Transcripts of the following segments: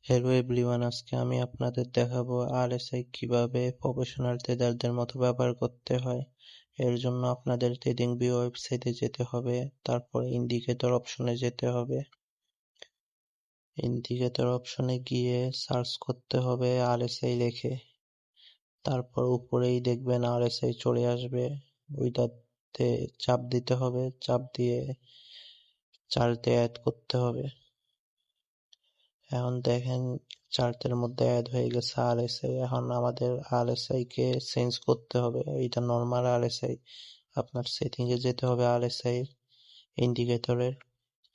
Hello everyone, আজকে আমি আপনাদের দেখাবো আরএসআই কিভাবে প্রফেশনাল ট্রেডারদের মতো ব্যবহার করতে হয়। এর জন্য আপনাদের ট্রেডিং ভিউ ওয়েবসাইটে যেতে হবে, তারপর ইন্ডিকেটর অপশনে যেতে হবে। ইন্ডিকেটর অপশনে গিয়ে সার্চ করতে হবে আরএসআই লিখে, তারপর উপরেই দেখবেন আরএসআই চলে আসবে, ওইটাতে চাপ দিতে হবে, চাপ দিয়ে চার্টে অ্যাড করতে হবে। এখন দেখেন চার্টের মধ্যে অ্যাড হয়ে গেছে আরএসআই। এখন আমাদের আরএসআই কে চেঞ্জ করতে হবে। এইটা নর্মাল আরএসআই, আপনার সেটিং এ যেতে হবে আরএসআই ইন্ডিকেটরের।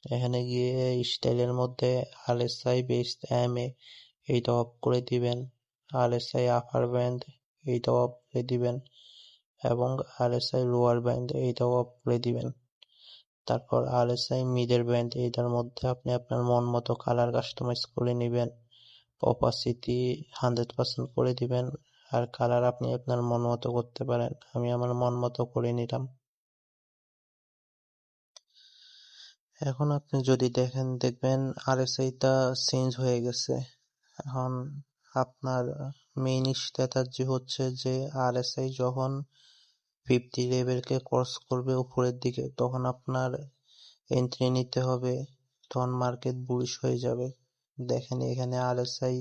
এখানে গিয়ে স্টাইলের মধ্যে আরএসআই বেসড এমএ এইটা অফ করে দিবেন। আরএসআই আপার ব্যান্ড এইটা অফ করে দিবেন এবং আরএসআই লোয়ার ব্যান্ড এইটাও অফ করে দিবেন। তারপর আরএসআই মিডল ব্যান্ড, এইটার মধ্যে আপনি আপনার মন মতো কালার কাস্টমাইজ করে নেবেন। অপাসিটি 100% করে দিবেন, আর কালার আপনি আপনার মন মতো করতে পারেন। আমি আমার মন মতো করে নিলাম। এখন আপনি যদি দেখবেন আরএসআইটা চেঞ্জ হয়ে গেছে। এখন আপনার মেইন স্ট্র্যাটেজি হচ্ছে যে আরএসআই যখন 50 লেভেলকে ক্রস করবে উপরের দিকে, তখন আপনার এন্ট্রি নিতে হবে, তখন মার্কেট বুলিশ হয়ে যাবে। দেখেন এখানে আরএসআই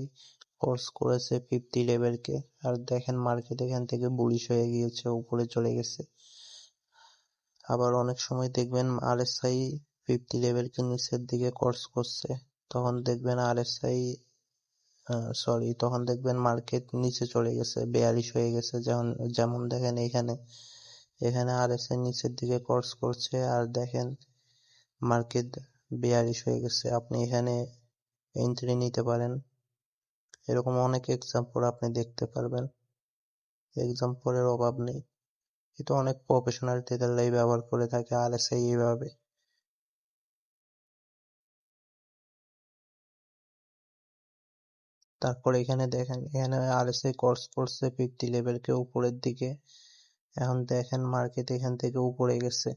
ক্রস করেছে 50 লেভেলকে, আর দেখেন মার্কেট এখান থেকে বুলিশ হয়ে গিয়েছে, উপরে চলে গেছে। আবার অনেক সময় দেখবেন আরএসআই 50 লেভেলকে নিচের দিকে ক্রস করছে, তখন দেখবেন তখন দেখবেন মার্কেট নিচে চলে গেছে, বেয়ারিশ হয়ে গেছে। যেমন দেখেন এখানে আরএসআই নিচের দিকে ক্রস করছে, আর দেখেন মার্কেট বেয়ারিশ হয়ে গেছে। আপনি এখানে এন্ট্রি নিতে পারেন। এরকম অনেক এক্সাম্পল আপনি দেখতে পারবেন, এক্সাম্পলের অভাব নেই। এটা অনেক প্রফেশনাল ট্রেডাররাই ব্যবহার করে থাকে আরএসআই এইভাবে। তারপর এখানে দেখেন এখানে আরএসআই ক্রস করছে 50 লেভেলকে উপরের দিকে। এখন দেখেন মার্কেট এখান থেকে উপরে গেছে।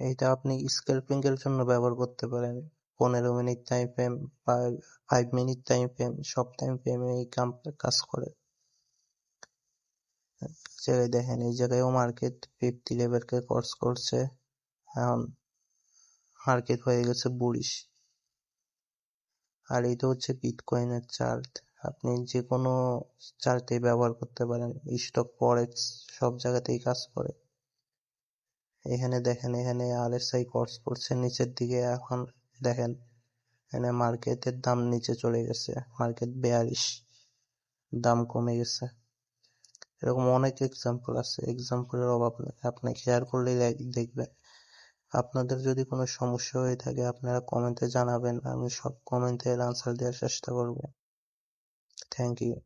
এইটা আপনি স্ক্যাল্পিং এর জন্য ব্যবহার করতে পারেন। 15 মিনিট টাইম ফ্রেম বা 5 মিনিট টাইম ফ্রেম, সব টাইম ফ্রেমে এই কাজ করে। জায়গায় দেখেন এই জায়গায়ও মার্কেট 50 লেভেলকে ক্রস করছে, এখন মার্কেট হয়ে গেছে বুলিশ। আর এটা হচ্ছে বিটকয়েনের চার্ট। আপনি যে কোনো চার্টে ব্যবহার করতে পারেন, স্টক ফরেক্স সব জায়গাতেই কাজ করে। এখানে দেখেন এখানে আরএসআই ক্রস করছে নিচের দিকে, এখন দেখেন এখানে মার্কেটের দাম নিচে চলে গেছে, মার্কেট বেয়ারিশ, দাম কমে গেছে। এরকম অনেক এক্সাম্পল আছে, এক্সাম্পলের অভাব নেই, আপনি শেয়ার করলেই দেখবেন। আপনাদের যদি কোনো সমস্যা হয়ে থাকে আপনারা কমেন্টে জানাবেন, আমি সব কমেন্টের আনসার দেওয়ার চেষ্টা করব। Thank you.